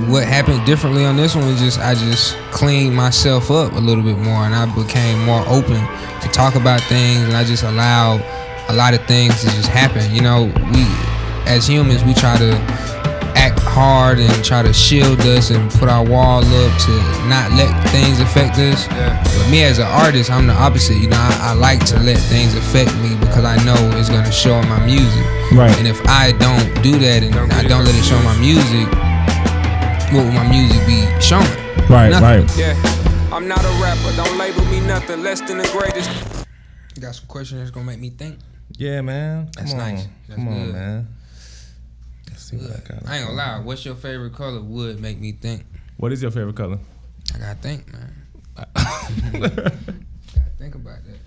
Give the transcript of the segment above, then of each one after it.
what happened differently on this one is just I just cleaned myself up a little bit more, and I became more open to talk about things, and I just allowed a lot of things to just happen. You know, we as humans, we try to act hard and try to shield us and put our wall up to not let things affect us. Yeah. But me as an artist, I'm the opposite. You know, I like to let things affect me because I know it's gonna show in my music. Right. And if I don't do that and I don't let it show in my music, what will my music be showing? Right, nothing. right. Yeah, I'm not a rapper. Don't label me nothing less than the greatest. You got some questions that's gonna make me think? Yeah, man. That's nice. That's Come on, good. man. Let's see what I got. I ain't gonna lie. What's your favorite color? Would make me think. What is your favorite color? I gotta think, man. Gotta think about that.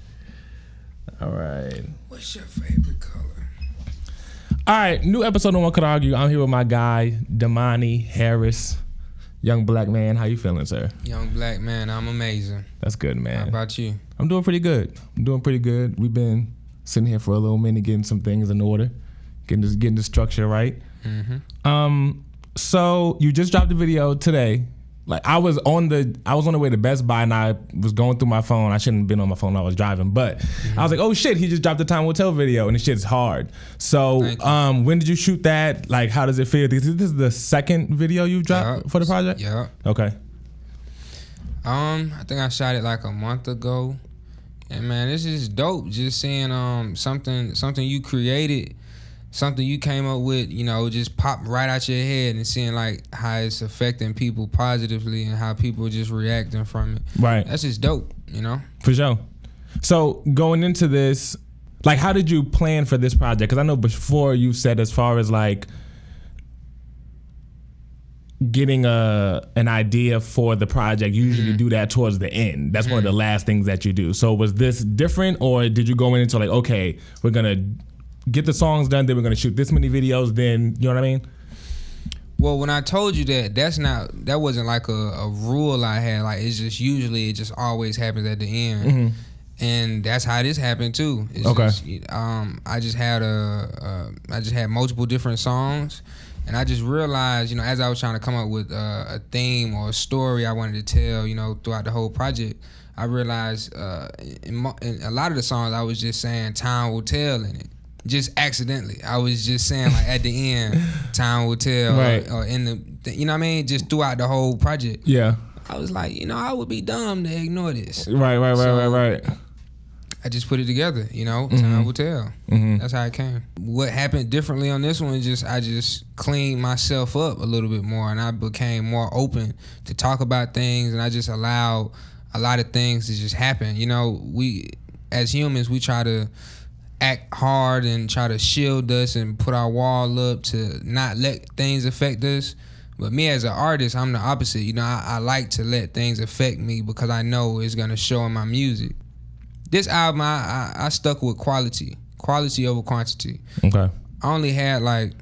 All right. What's your favorite color? All right, new episode of One Could Argue. I'm here with my guy, Domani Harris. Young black man. How you feeling, sir? Young black man, I'm amazing. That's good, man. How about you? I'm doing pretty good. We've been sitting here for a little minute, getting some things in order, getting the structure right. Mm-hmm. So you just dropped the video today. Like I was on the way to Best Buy and I was going through my phone. I shouldn't have been on my phone. I was driving, but I was like, oh shit, he just dropped the Time Will Tell video and the shit's hard. So when did you shoot that? Like, how does it feel? This is the second video you've dropped for the project? Yeah. Okay. I think I shot it like a month ago. And man, this is dope. Just seeing something you created, something you came up with, you know, just pop right out your head, and seeing like how it's affecting people positively and how people are just reacting from it. Right. That's just dope, you know? For sure. So going into this, like, how did you plan for this project? Because I know before you said as far as like getting an idea for the project, you usually do that towards the end. That's one of the last things that you do. So was this different, or did you go into like, okay, we're gonna get the songs done, then we're gonna shoot this many videos, then, you know what I mean? Well, when I told you that wasn't like a rule I had. Like, it's just usually it just always happens at the end, and that's how this happened too. It's just, I just had multiple different songs, and I just realized, you know, as I was trying to come up with a theme or a story I wanted to tell, you know, throughout the whole project, I realized in a lot of the songs I was just saying "Time Will Tell" in it. Just accidentally, I was just saying like at the end, "Time will tell," right. or in the, you know what I mean, just throughout the whole project. Yeah, I was like, you know, I would be dumb to ignore this. Right. I just put it together, you know. Time will tell. That's how it came. What happened differently on this one is just I just cleaned myself up a little bit more, and I became more open to talk about things, and I just allowed a lot of things to just happen. You know, we as humans, we try to act hard and try to shield us and put our wall up to not let things affect us. But me as an artist, I'm the opposite. You know, I like to let things affect me because I know it's gonna show in my music. This album, I stuck with quality over quantity. Okay. I only had like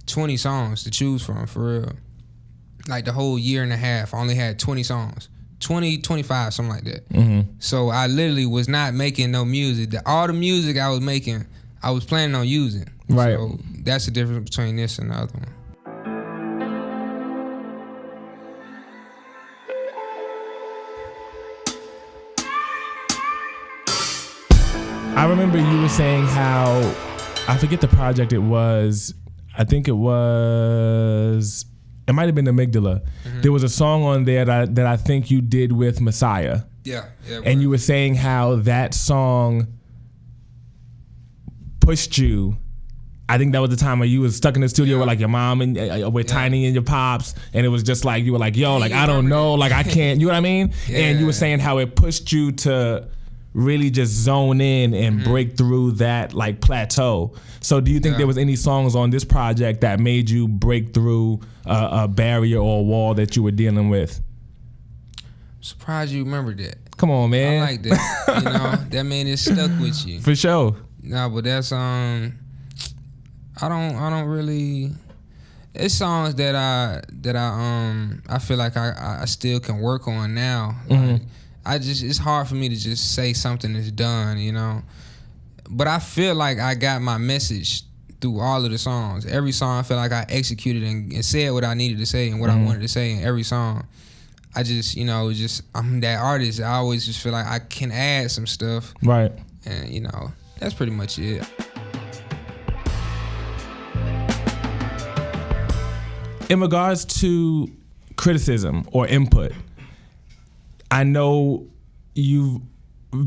20 songs to choose from, for real. Like the whole year and a half, I only had 20 songs. 20, 25, something like that. So I literally was not making no music. All the music I was making, I was planning on using. Right. So that's the difference between this and the other one. I remember you were saying how, I forget the project it was. I think it might have been Amygdala. There was a song on there that I think you did with Messiah. Yeah. And you were saying how that song pushed you. I think that was the time where you was stuck in the studio with like your mom and with Tiny and your pops, and it was just like you were like, yo, like I don't know, like I can't, you know what I mean? And you were saying how it pushed you to really just zone in and break through that like plateau. So do you think there was any songs on this project that made you break through a barrier or a wall that you were dealing with? I'm surprised you remember that. Come on, man. I like that. You know, that mean it stuck with you. For sure. No, but that's I don't really. It's songs that I feel like I still can work on now. Like, it's hard for me to just say something is done, you know. But I feel like I got my message through all of the songs. Every song I feel like I executed and said what I needed to say and what I wanted to say in every song. I just, I'm that artist. I always just feel like I can add some stuff. Right. And, that's pretty much it. In regards to criticism or input, I know you've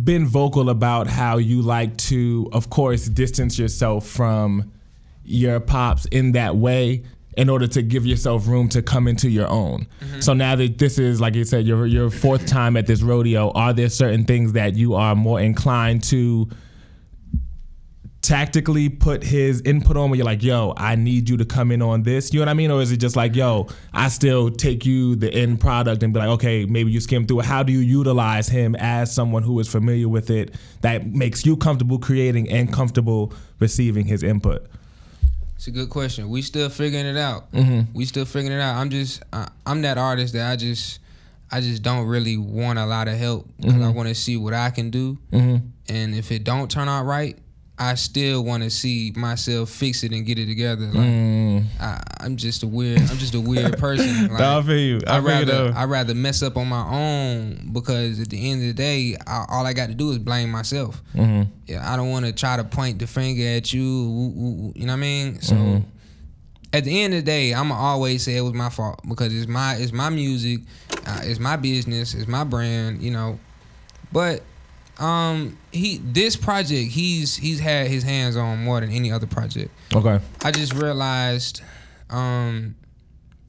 been vocal about how you like to, of course, distance yourself from your pops in that way in order to give yourself room to come into your own. So now that this is, like you said, your fourth time at this rodeo, are there certain things that you are more inclined to tactically put his input on where you're like, yo, I need you to come in on this? You know what I mean? Or is it just like, yo, I still take you the end product and be like, okay, maybe you skim through it. How do you utilize him as someone who is familiar with it that makes you comfortable creating and comfortable receiving his input? It's a good question. We still figuring it out. We still figuring it out. I'm that artist that I just don't really want a lot of help because I want to see what I can do. And if it don't turn out right, I still want to see myself fix it and get it together. Like, I'm just a weird person. Like, I feel you. I'd rather mess up on my own because at the end of the day, all I got to do is blame myself. Yeah, I don't want to try to point the finger at you. You know what I mean? So at the end of the day, I'ma always say it was my fault because it's my music, it's my business, it's my brand. But this project he's had his hands on more than any other project. Okay. I just realized that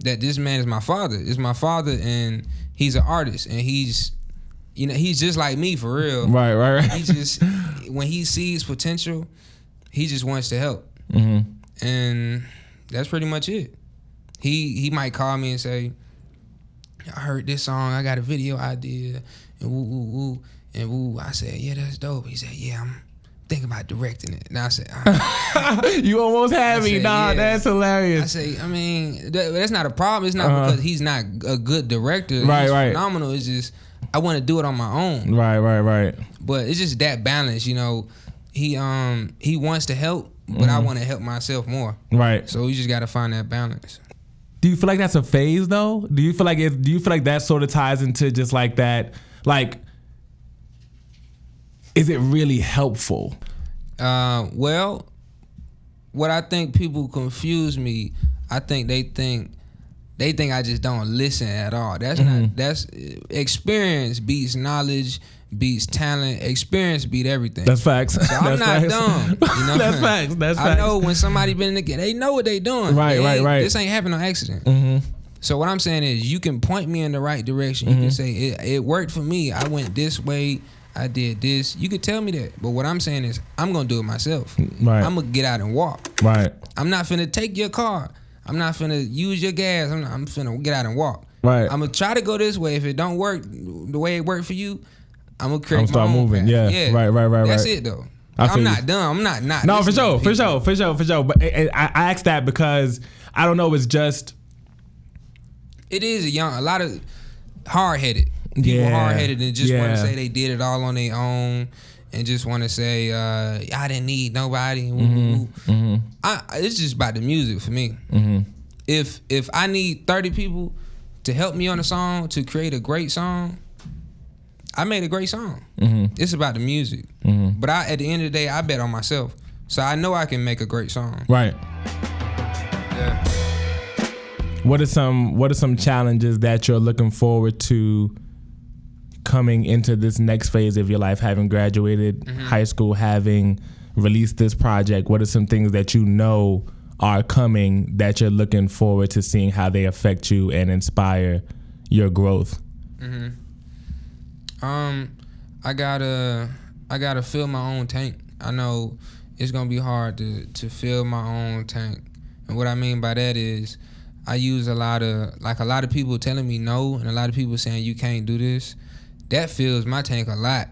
this man is my father. It's my father, and he's an artist, and he's just like me for real. Right. He just, when he sees potential, he just wants to help. And that's pretty much it. He might call me and say, I heard this song, I got a video idea, and woo. And woo, I said, yeah, that's dope. He said, yeah, I'm thinking about directing it. And I said, you almost had me, dog. Yeah. That's hilarious. I say, I mean, that's not a problem. It's not because he's not a good director. He's phenomenal. It's just, I want to do it on my own. Right. But it's just that balance, He wants to help, but I want to help myself more. Right. So you just got to find that balance. Do you feel like that's a phase, though? Do you feel like that sort of ties into just like that, like, is it really helpful? Well, what I think people confuse me, I think they think I just don't listen at all. That's experience beats knowledge, beats talent. Experience beat everything. That's facts. So I'm not dumb. That's facts. That's facts. I know when somebody been in the game, they know what they doing. Right. This ain't happened on accident. So what I'm saying is, you can point me in the right direction. You can say it worked for me. I went this way. I did this. You could tell me that. But what I'm saying is, I'm going to do it myself. Right. I'm going to get out and walk. Right. I'm not finna take your car. I'm not finna use your gas. I'm finna get out and walk. Right. I'm going to try to go this way. If it don't work the way it worked for you, I'm going to create my own moving. Path. Yeah. Right. That's it, though. I'm not dumb. I'm not. No, for sure. But I asked that because, I don't know, it's just. It is a lot of hard-headed. People hard-headed and just want to say they did it all on their own and just want to say, I didn't need nobody. It's just about the music for me. If I need 30 people to help me on a song to create a great song, I made a great song. It's about the music. But at the end of the day, I bet on myself. So I know I can make a great song. Right. Yeah. What are some challenges that you're looking forward to coming into this next phase of your life, having graduated high school, having released this project? What are some things that you know are coming that you're looking forward to seeing how they affect you and inspire your growth? I gotta fill my own tank. I know it's gonna be hard to fill my own tank, and what I mean by that is I use a lot of people telling me no, and a lot of people saying you can't do this. That fills my tank a lot.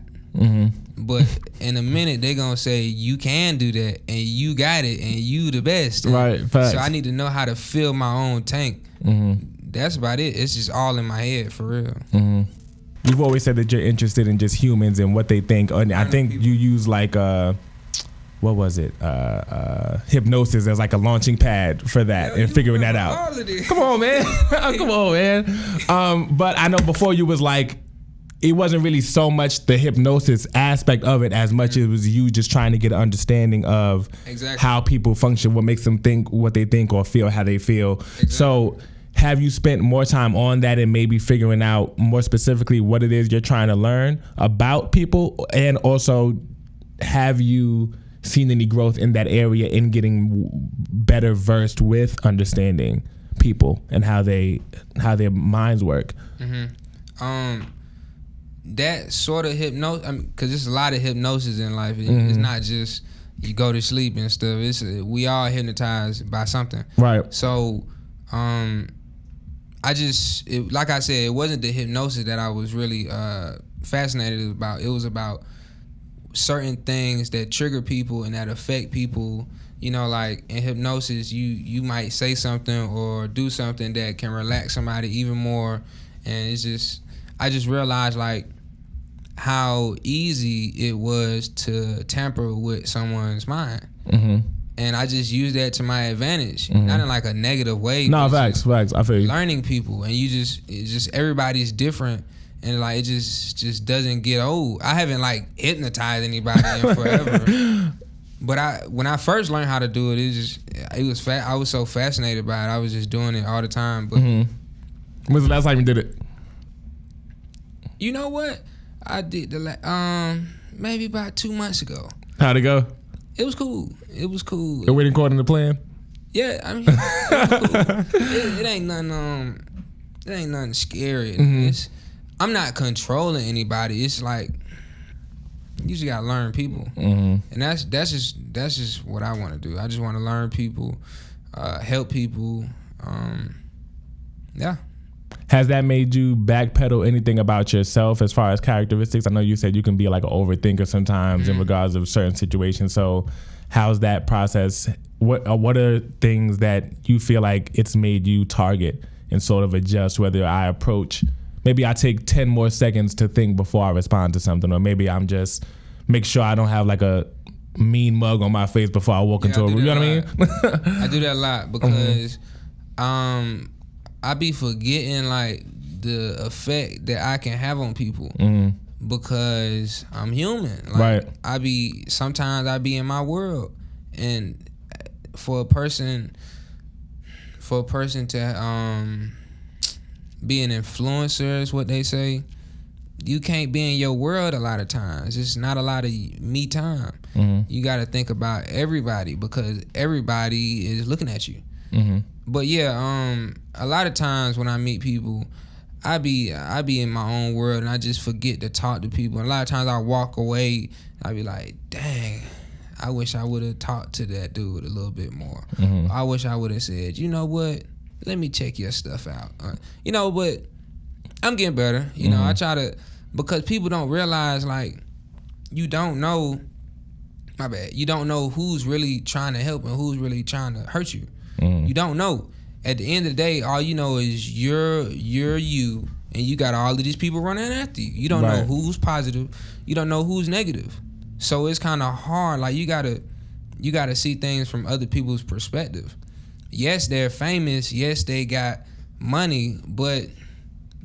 But in a minute, they're going to say, you can do that, and you got it, and you the best. Right, facts. So I need to know how to fill my own tank. That's about it. It's just all in my head, for real. You've always said that you're interested in just humans and what they think. And I think you use like what was it? Hypnosis as like a launching pad for that and figuring that out. Come on, man. Come on, man. But I know before you was like, it wasn't really so much the hypnosis aspect of it as much as it was you just trying to get an understanding of how people function, what makes them think what they think or feel how they feel. Exactly. So have you spent more time on that and maybe figuring out more specifically what it is you're trying to learn about people? And also, have you seen any growth in that area in getting better versed with understanding people and how their minds work? That sort of hypnosis, because there's a lot of hypnosis in life. It's not just you go to sleep and stuff. We all hypnotized by something. Right. So, like I said, it wasn't the hypnosis that I was really fascinated about. It was about certain things that trigger people and that affect people. You know, like in hypnosis, you might say something or do something that can relax somebody even more. And I just realized like how easy it was to tamper with someone's mind. And I just used that to my advantage, not in like a negative way. No, facts. I feel you. Learning people, and it's just everybody's different, and like it just doesn't get old. I haven't like hypnotized anybody in forever, but when I first learned how to do it, I was so fascinated by it. I was just doing it all the time. But when's the last time you did it? You know what? I did maybe about 2 months ago. How'd it go? It was cool. It went according to plan? Yeah, I mean, it was cool. It ain't nothing. It ain't nothing scary. I'm not controlling anybody. It's like you just gotta learn people, and that's just what I want to do. I just want to learn people, help people. Yeah. Has that made you backpedal anything about yourself as far as characteristics? I know you said you can be like an overthinker sometimes in regards of certain situations. So how's that process? What are things that you feel like it's made you target and sort of adjust whether maybe I take 10 more seconds to think before I respond to something, or maybe I'm just make sure I don't have like a mean mug on my face before I walk into a room. You know what I mean? I do that a lot because I be forgetting like the effect that I can have on people because I'm human. Like, right. Sometimes I be in my world, and for a person to be an influencer is what they say. You can't be in your world a lot of times. It's not a lot of me time. You got to think about everybody because everybody is looking at you. But yeah, a lot of times when I meet people, I be in my own world and I just forget to talk to people. And a lot of times I walk away, I be like, dang, I wish I would have talked to that dude a little bit more. I wish I would have said, you know what, let me check your stuff out. But I'm getting better. I try to, because people don't realize like, you don't know who's really trying to help and who's really trying to hurt you. You don't know. At the end of the day, all you know is you're you, and you got all of these people running after you. You don't know who's positive. You don't know who's negative. So it's kind of hard. Like you gotta see things from other people's perspective. Yes, they're famous. Yes, they got money, but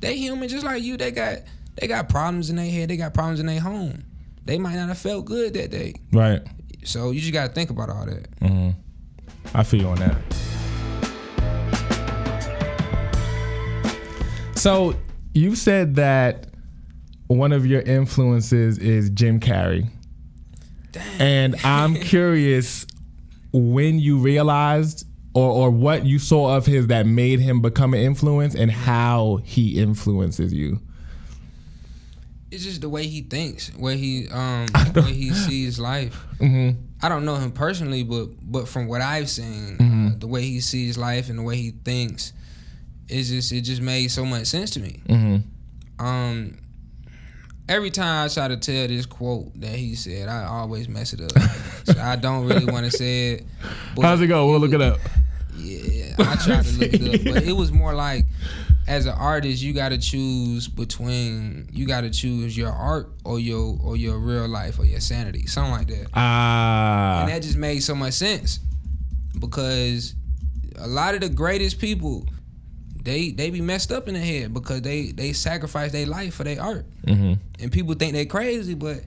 they human just like you. They got problems in their head. They got problems in their home. They might not have felt good that day. Right. So you just gotta think about all that. I feel you on that. So you said that one of your influences is Jim Carrey. Dang. And I'm curious when you realized or what you saw of his that made him become an influence and how he influences you. It's just the way he thinks, the way he sees life. I don't know him personally, but from what I've seen, the way he sees life and the way he thinks, it just made so much sense to me. Every time I try to tell this quote that he said, I always mess it up. So I don't really want to say it. How's it go? We'll look it up. Yeah, I tried to look it up, but it was more like as an artist, you gotta choose your art or your real life or your sanity, something like that. And that just made so much sense because a lot of the greatest people, they be messed up in the head because they sacrifice their life for their art. And people think they crazy, but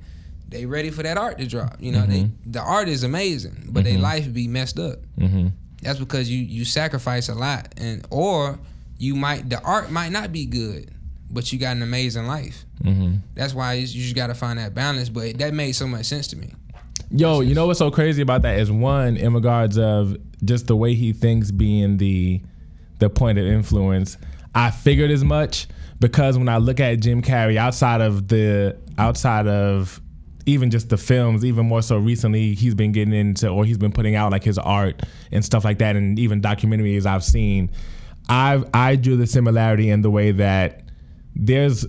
they ready for that art to drop. You know, the art is amazing, but their life be messed up. That's because you sacrifice a lot, or the art might not be good, but you got an amazing life. That's why you just got to find that balance. But that made so much sense to me. Yo, you know what's so crazy about that is, one, in regards of just the way he thinks being the point of influence. I figured as much because when I look at Jim Carrey outside of even just the films, even more so recently, he's been getting into, or he's been putting out like his art and stuff like that, and even documentaries I've seen. I drew the similarity in the way that there's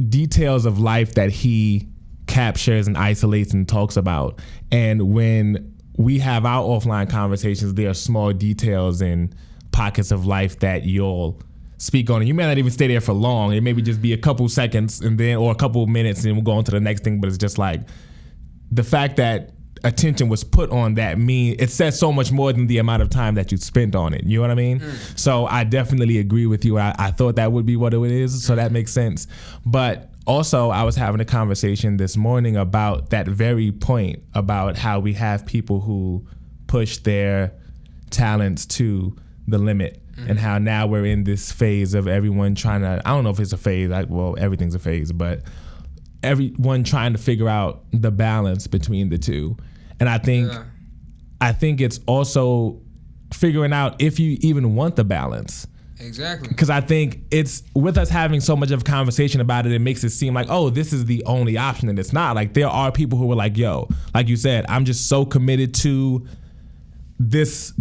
details of life that he captures and isolates and talks about. And when we have our offline conversations, there are small details and pockets of life that you'll speak on. And you may not even stay there for long. It maybe just be a couple seconds or a couple minutes and we'll go on to the next thing. But it's just like the fact that attention was put on that it says so much more than the amount of time that you spent on it. You know what I mean? So I definitely agree with you. I thought that would be what it is. So that makes sense. But also, I was having a conversation this morning about that very point, about how we have people who push their talents to the limit, and how now we're in this phase of everyone trying to, I don't know if it's a phase, everything's a phase, but everyone trying to figure out the balance between the two. And I think it's also figuring out if you even want the balance. Exactly. Because I think it's, with us having so much of a conversation about it, it makes it seem like, oh, this is the only option, and it's not. Like, there are people who are like, yo, like you said, I'm just so committed to this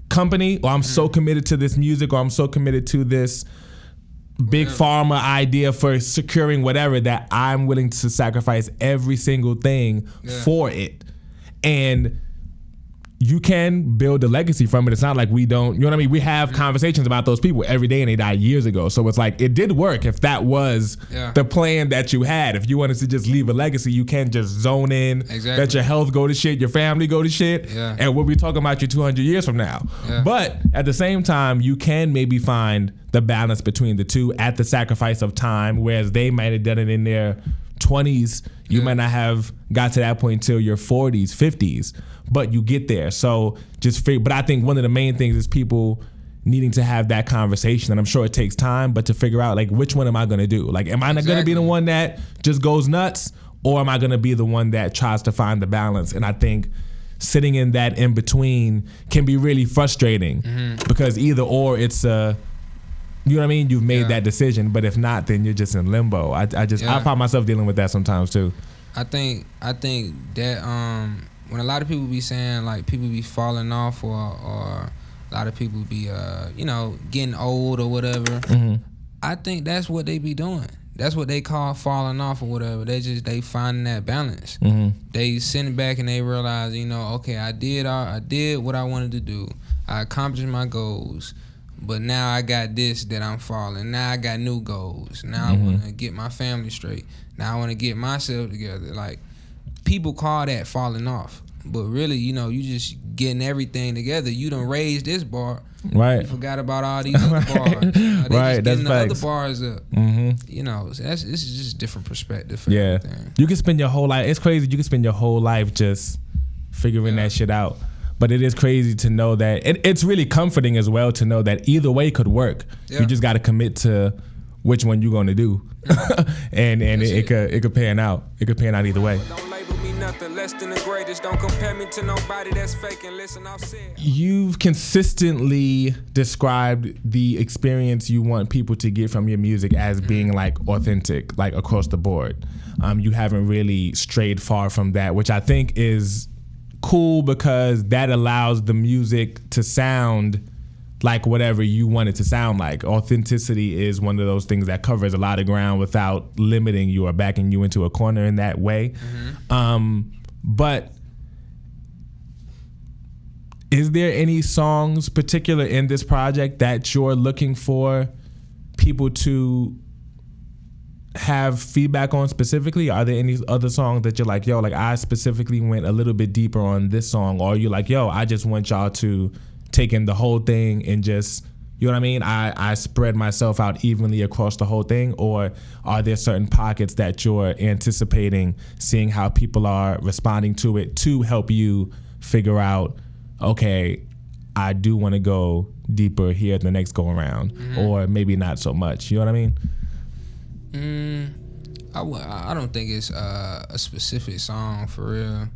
company, or I'm so committed to this music, or I'm so committed to this big pharma idea for securing whatever, that I'm willing to sacrifice every single thing for it. And you can build a legacy from it. It's not like we don't, you know what I mean? We have conversations about those people every day, and they died years ago. So it's like, it did work if that was the plan that you had. If you wanted to just leave a legacy, you can't just zone in, let your health go to shit, your family go to shit, and we'll be talking about you 200 years from now. But at the same time, you can maybe find the balance between the two at the sacrifice of time, whereas they might have done it in their 20s. You might not have got to that point till your 40s, 50s, but you get there. So but I think one of the main things is people needing to have that conversation, and I'm sure it takes time, but to figure out, like, which one am I going to do? Like, am I not going to be the one that just goes nuts, or am I going to be the one that tries to find the balance? And I think sitting in that in between can be really frustrating, because either or, it's you know what I mean? You've made that decision, but if not, then you're just in limbo. I find myself dealing with that sometimes too. I think that when a lot of people be saying, like, people be falling off, or a lot of people be getting old or whatever, I think that's what they be doing. That's what they call falling off or whatever. They finding that balance. They sitting back and they realize, okay, I did what I wanted to do. I accomplished my goals. But now I got this that I'm falling. Now I got new goals. Now I want to get my family straight. Now I want to get myself together. Like, people call that falling off. But really, you just getting everything together. You done raised this bar. Right. You forgot about all these other bars. They right, just that's getting the other bars up. So this is just a different perspective for everything. You can spend your whole life. It's crazy. You can spend your whole life just figuring that shit out. But it is crazy to know that it's really comforting as well to know that either way could work. You just got to commit to which one you're going to do, and it could pan out. It could pan out either way. Don't label me nothing less than the greatest. Don't compare me to nobody that's fake. And listen, I've said. You've consistently described the experience you want people to get from your music as being like authentic, like across the board. You haven't really strayed far from that, which I think is cool, because that allows the music to sound like whatever you want it to sound like. Authenticity is one of those things that covers a lot of ground without limiting you or backing you into a corner in that way. But Is there any songs particular in this project that you're looking for people to have feedback on specifically? Are there any other songs that you're like, yo, like I specifically went a little bit deeper on this song, or you're like, yo, I just want y'all to take in the whole thing and just, you know what I mean? I spread myself out evenly across the whole thing, or are there certain pockets that you're anticipating seeing how people are responding to it to help you figure out, okay, I do want to go deeper here the next go around, or maybe not so much. You know what I mean? I don't think it's a specific song for real.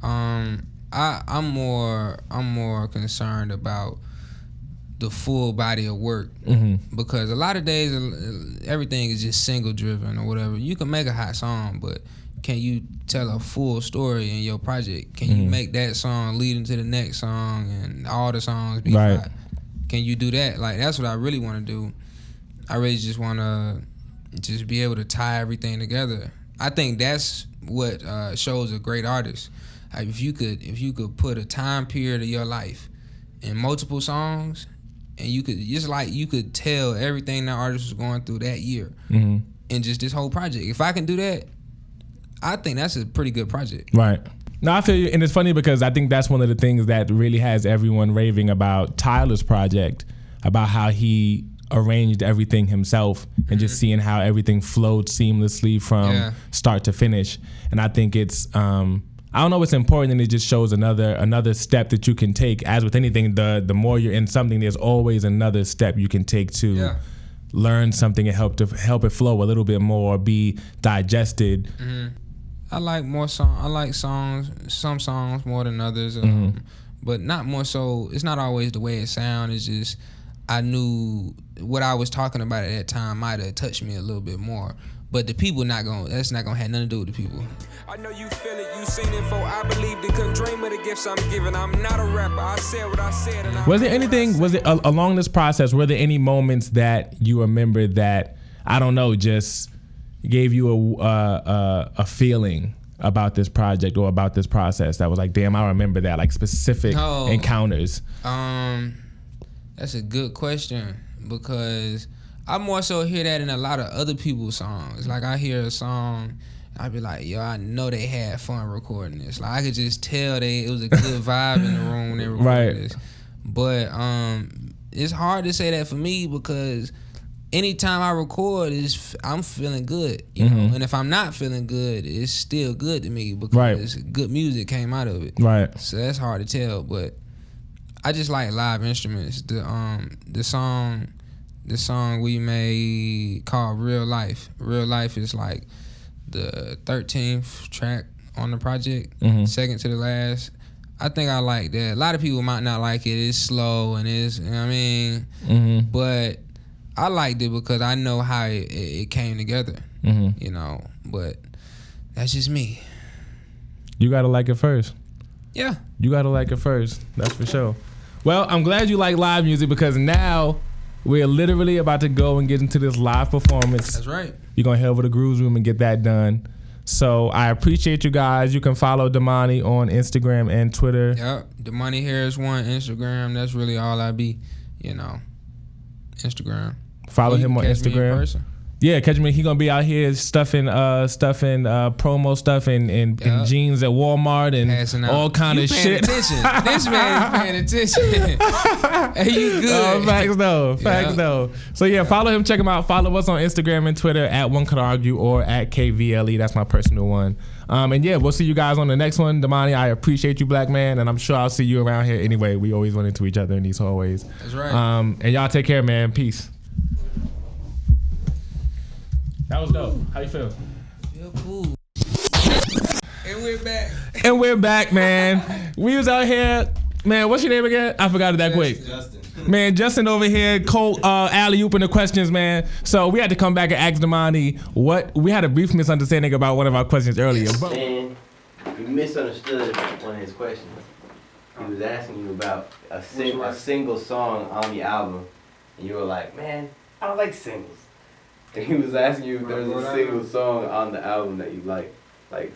I'm more concerned about the full body of work, because a lot of days everything is just single driven or whatever. You can make a hot song, but can you tell a full story in your project? Can you make that song lead into the next song and all the songs be hot? Can you do that? Like, that's what I really want to do. I really just want to just be able to tie everything together. I think that's what shows a great artist. Like, if you could put a time period of your life in multiple songs, and you could tell everything that artist was going through that year in just this whole project. If I can do that, I think that's a pretty good project. Right. No, I feel you, and it's funny because I think that's one of the things that really has everyone raving about Tyler's project, about how he arranged everything himself and just seeing how everything flowed seamlessly from start to finish. And I think it's I don't know, it's important, and it just shows another step that you can take. As with anything, the more you're in something, there's always another step you can take to learn something and help it flow a little bit more, be digested. I like some songs more than others, but not more so. It's not always the way it sounds. It's just I knew what I was talking about at that time might have touched me a little bit more. But the people that's not gonna have nothing to do with the people. I know you feel it, you seen it, for I believed it, couldn't dream of the gifts I'm giving. I'm not a rapper, I said what I said. And was it along this process, were there any moments that you remember that, I don't know, just gave you a feeling about this project or about this process that was like, damn, I remember that, like specific encounters? That's a good question, because I more so hear that in a lot of other people's songs. Like, I hear a song, I'd be like, yo, I know they had fun recording this. Like, I could just tell it was a good vibe in the room when they recorded this. But it's hard to say that for me, because anytime I record, I'm feeling good, you know. And if I'm not feeling good, it's still good to me, because good music came out of it. Right. So that's hard to tell, but I just like live instruments. The song we made called Real Life. Real Life is like the 13th track on the project, second to the last. I think I like that. A lot of people might not like it. It's slow and it's, you know what I mean? But I liked it because I know how it came together, you know. But that's just me. You gotta like it first. Yeah. You gotta like it first. That's for sure. Well, I'm glad you like live music, because now we're literally about to go and get into this live performance. That's right. You're going to head over to Grooves Room and get that done. So I appreciate you guys. You can follow Domani on Instagram and Twitter. Yep. Domani Harris 1 Instagram. That's really all I be, you know. Instagram. Follow him on Instagram. Yeah, catch me. He gonna be out here stuffing promo stuff in jeans at Walmart and all kind of shit. Attention. This man is paying attention. Hey, you good? Facts though. So yeah, follow him. Check him out. Follow us on Instagram and Twitter at One Could Argue or at Kvle. That's my personal one. And yeah, we'll see you guys on the next one. Domani, I appreciate you, black man, and I'm sure I'll see you around here anyway. We always run into each other in these hallways. That's right. And y'all take care, man. Peace. That was dope. How you feel? Feel cool. And we're back, man. We was out here. Man, what's your name again? I forgot it that quick. Justin. Man, Justin over here, alley-ooping the questions, man. So we had to come back and ask Domani we had a brief misunderstanding about one of our questions earlier. But Man, you misunderstood one of his questions. He was asking you about a single song on the album, and you were like, man, I don't like singles. And he was asking you if there was a single song on the album that you like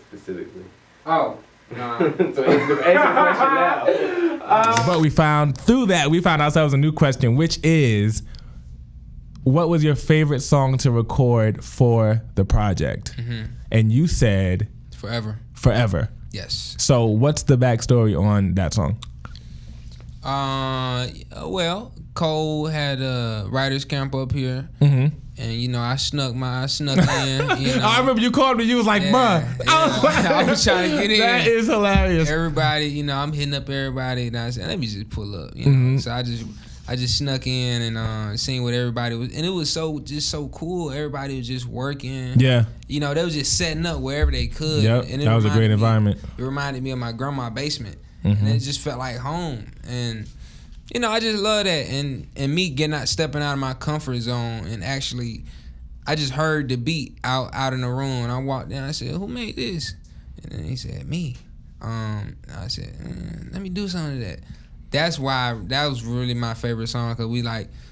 specifically. Oh, no. So answer the question now. But we found ourselves a new question, which is, what was your favorite song to record for the project? Mm-hmm. And you said Forever. Yes. So what's the backstory on that song? Well, Cole had a writer's camp up here. Mm-hmm. And I snuck in. I remember you called me. You was like, "Bruh." I was trying to get in. That is hilarious. Everybody, I'm hitting up everybody, and I said, "Let me just pull up." Mm-hmm. So I just snuck in and seen what everybody was, and it was so cool. Everybody was just working. Yeah. They was just setting up wherever they could. Yep. And that was a great environment. It reminded me of my grandma's basement, and it just felt like home. And I just love that, and me stepping out of my comfort zone, and actually, I just heard the beat out in the room, and I walked down. I said, "Who made this?" And then he said, "Me." I said, "Let me do something to that." That's why that was really my favorite song, because we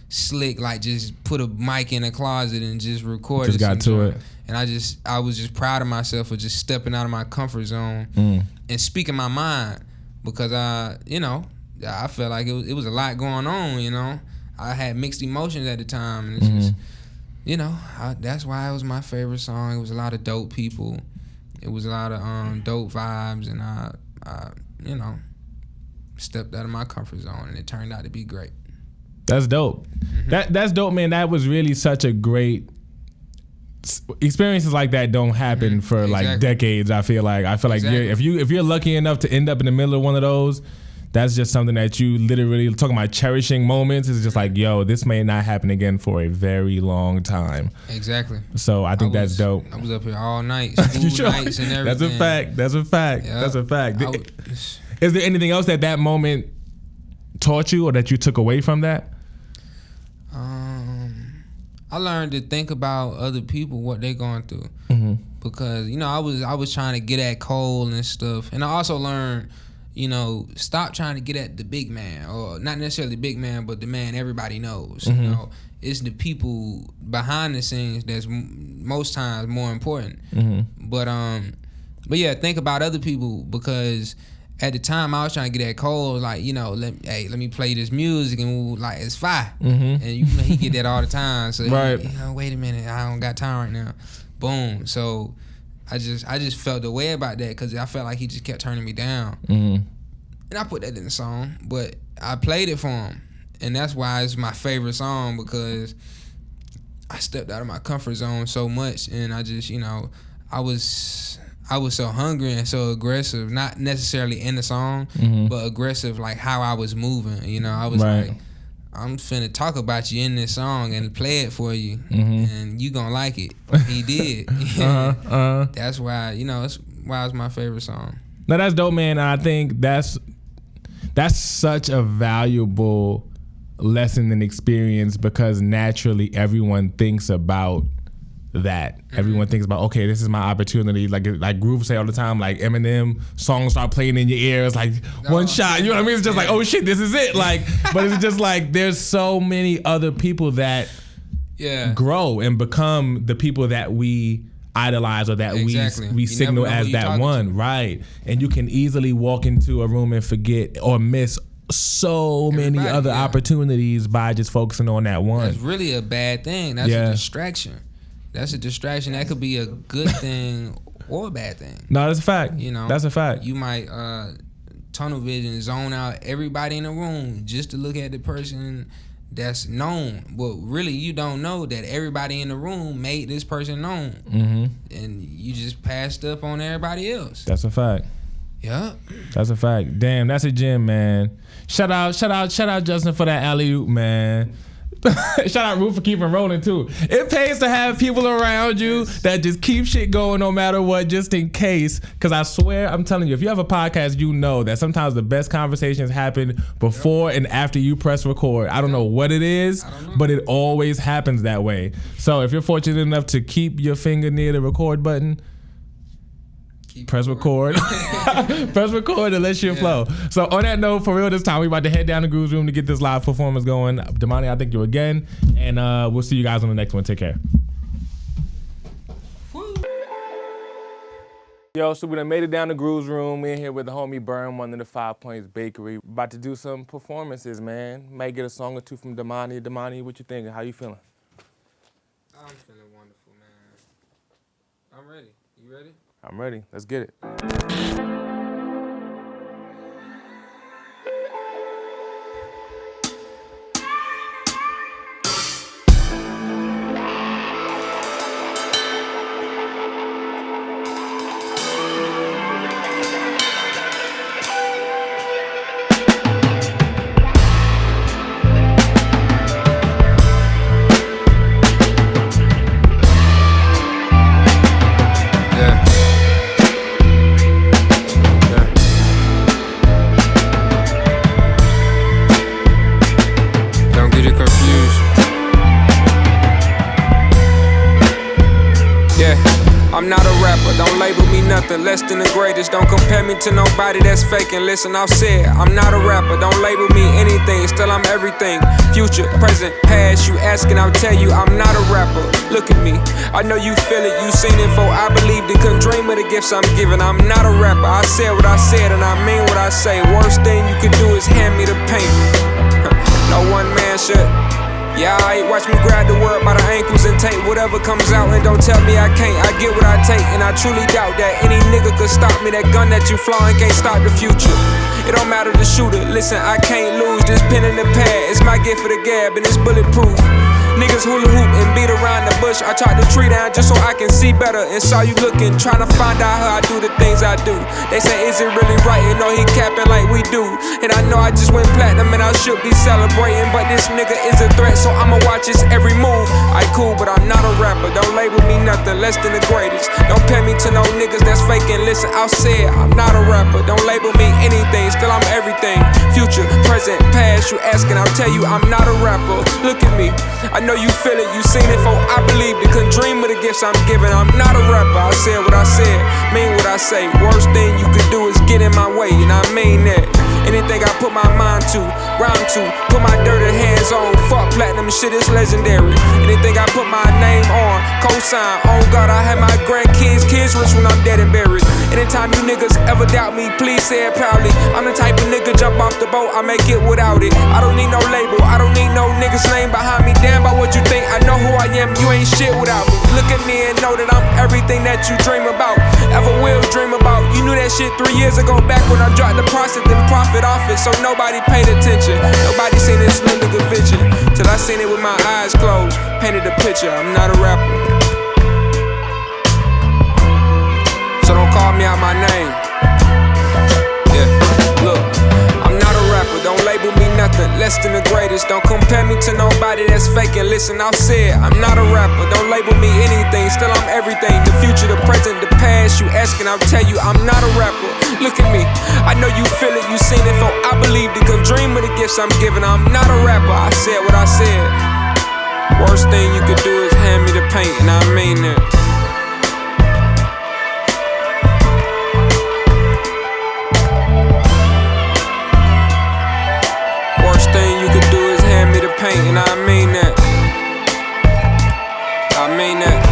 slick, just put a mic in a closet and just recorded. Just got to it. And I was just proud of myself for just stepping out of my comfort zone and speaking my mind, because I felt like it was a lot going on, I had mixed emotions at the time, and it's just, that's why it was my favorite song. It was a lot of dope people. It was a lot of dope vibes, and I stepped out of my comfort zone, and it turned out to be great. That's dope. Mm-hmm. That's dope, man. That was really such a great experiences like that don't happen for decades. I feel like if you're lucky enough to end up in the middle of one of those, that's just something that you literally talking about cherishing moments. It's just like, yo, this may not happen again for a very long time. Exactly. So I think that's dope. I was up here all night, school nights and everything. That's a fact. Yep. That's a fact. Is there anything else that moment taught you, or that you took away from that? I learned to think about other people, what they're going through, because I was trying to get at Cole and stuff, and I also learned, stop trying to get at the big man, or not necessarily the big man, but the man everybody knows. It's the people behind the scenes that's most times more important. But yeah, think about other people, because at the time I was trying to get at Cole, let me play this music, and it's fire. And he get that all the time. So right. Wait a minute, I don't got time right now. Boom. So I just felt the way about that, because I felt like he just kept turning me down. And I put that in the song, but I played it for him, and that's why it's my favorite song, because I stepped out of my comfort zone so much, and I just I was so hungry and so aggressive, not necessarily in the song, but aggressive, like how I was moving. I was like, I'm finna talk about you in this song and play it for you, and you gonna like it. He did. That's why, that's why it's my favorite song. No, that's dope, man. And I think that's such a valuable lesson and experience, because naturally everyone thinks about that. Everyone thinks about, okay, this is my opportunity. Like Groove say all the time, like Eminem songs start playing in your ear. It's like one shot. You know what I mean? It's just like, oh shit, this is it. But it's just like there's so many other people that grow and become the people that we idolize, or that we signal as that one, right? And you can easily walk into a room and forget or miss so many other opportunities by just focusing on that one. That's really a bad thing. That's a distraction. That's a distraction. That could be a good thing or a bad thing. No, that's a fact. That's a fact. You might tunnel vision, zone out everybody in the room just to look at the person that's known. But really, you don't know that everybody in the room made this person known. And you just passed up on everybody else. That's a fact. Yeah. That's a fact. Damn, that's a gem, man. Shout out Justin for that alley-oop, man. Shout out Ruth for keeping rolling too. It pays to have people around you that just keep shit going no matter what, just in case. Because I swear, I'm telling you, if you have a podcast, you know that sometimes the best conversations happen before and after you press record. I don't know what it is, but it always happens that way. So if you're fortunate enough to keep your finger near the record button, press record. Press record and let shit flow. So on that note, for real this time, we about to head down to Groove's room to get this live performance going. Domani, I thank you again. And we'll see you guys on the next one. Take care. Yo, so we done made it down to Groove's room. We're in here with the homie Burn, one of the 5 Points Bakery. About to do some performances, man. Might get a song or two from Domani. Domani, what you thinking? How you feeling? I'm feeling wonderful, man. I'm ready. You ready? I'm ready. Let's get it. I'm not a rapper, don't label me nothing less than the greatest. Don't compare me to nobody that's faking. Listen, I've said, I'm not a rapper, don't label me anything. Still I'm everything, future, present, past. You asking, I'll tell you, I'm not a rapper. Look at me, I know you feel it, you seen it for I believed it, couldn't dream of the gifts I'm giving. I'm not a rapper, I said what I said and I mean what I say. Worst thing you could do is hand me the paint. No one man should. Yeah, alright, watch me grab the world by the ankles and take whatever comes out, and don't tell me I can't. I get what I take, and I truly doubt that any nigga could stop me. That gun that you flying can't stop the future. It don't matter the shooter, listen, I can't lose. This pen in the pad, it's my gift for the gab, and it's bulletproof. Niggas hula hoop and beat around the bush. I chopped the tree down just so I can see better, and saw you looking, trying to find out how I do the things I do. They say, is it really right? You know he capping like we do. And I know I just went platinum and I should be celebrating, but this nigga is a threat, so I'ma watch his every move. I cool, but I'm not a rapper. Don't label me nothing less than the greatest. Don't pair me to no niggas that's faking. Listen, I'll say it, I'm not a rapper. Don't label me anything, still I'm everything. Future, present, past. You asking, I'll tell you I'm not a rapper. Look at me, I know you feel it, you seen it, for I believed it, couldn't dream of the gifts I'm giving. I'm not a rapper, I said what I said, mean what I say. Worst thing you could do is get in my way, and I mean that. Anything I put my mind to, rhyme to, put my dirty hands on. Fuck platinum, shit is legendary. Anything I put my name on, cosign. Oh God, I have my grandkids, kids rich when I'm dead and buried. Anytime you niggas ever doubt me, please say it proudly. I'm the type of nigga jump off the boat, I make it without it. I don't need no label, I don't need no niggas name behind me. Damn about what you think, I know who I am, you ain't shit without me. Look at me and know that I'm everything that you dream about, ever will dream about. You knew that shit 3 years ago, back when I dropped the process and profit off it, so nobody paid attention. Nobody seen this little nigga vision, till I seen it with my eyes closed, painted a picture. I'm not a rapper, so don't call me out my name. Yeah, look, I'm not a rapper, don't label me nothing less than the greatest. Don't compare me to nobody that's faking. Listen, I've said, I'm not a rapper, don't label me anything, still I'm everything. The future, the present, the past. You asking, I'll tell you I'm not a rapper. Look at me, I know you feel it, you seen it, for I believed it, couldn't dream of the gifts I'm giving. I'm not a rapper, I said what I said. Worst thing you could do is hand me the paint, and I mean that. Worst thing you could do is hand me the paint, and I mean that. I mean that.